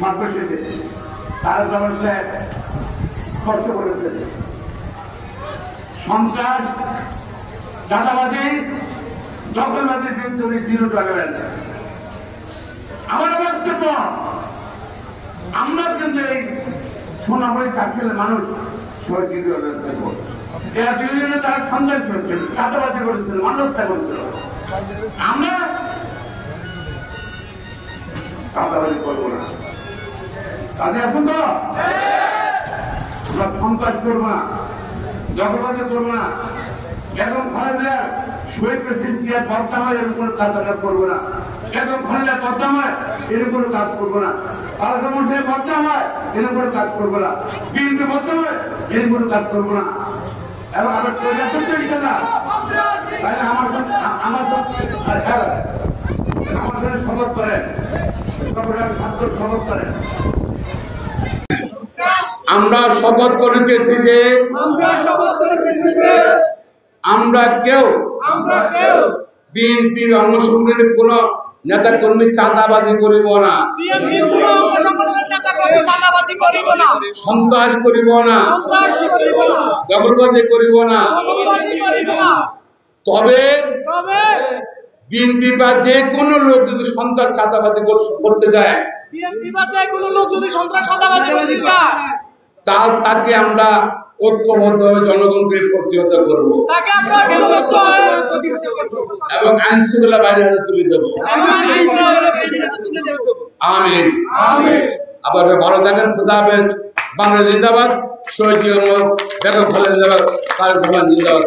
সর্বশেষে তারা ব্যবসায় খরচ করেছে সন্ত্রাস, চাঁদাবাদী, দখলবাদীর বিরুদ্ধে জিরো টলারেন্স। আমার বক্তব্য, আমরা কিন্তু এই সোনামুড়ি চাকরির মানুষ সহযোগী এরা বিভিন্ন তারা সন্ধান করেছিল, চাঁদাবাদী করেছিল, মানবতা করেছিল। আমরা চাঁদাবাদী করবো না, তাদের এখন তো আমরা সন্ত্রাস করবো না, দখলবাদী করবো না। এখন খালেদা শহীদ প্রেসিডেন্ট জিয়ার বর্তমানে এরকম কোনো কাজ আমরা করবো না। এখন খালেদা বর্তমানে এরকম কোনো কাজ করবো না। পার্লামেন্টে বর্তমানে এরকম কোনো কাজ করবো না। বিএনপি বর্তমানে এরকম কোনো কাজ করবো না। এবং আমার চলছে না, তাই আমার সাথে শপথ করেন, ছাত্র শপথ করেন। আমরা শপথ করিতেছি যে আমরা কেউ বিএনপির অঙ্গসংগঠনের কোন নেতা কর্মী চাঁদাবাজি করিব না, সন্ত্রাস করিব না, দখলবাজি করিব না। তবে বিএনপি বা যে কোনো লোক যদি সন্ত্রাস চাঁদাবাজি করতে যায়, তাকে আমরা ঐক্যবদ্ধভাবে জনগণকে প্রতিহত করব এবং আইন শৃঙ্খলা বাইরে তুলে দেব। আমিন। আবার ভালো থাকেন। খুদা হাফেজ। বাংলাদেশ জিন্দাবাদ। শহীদ বেগম খালেদা জিন্দাবাদ। তারেক রহমান জিন্দাবাদ।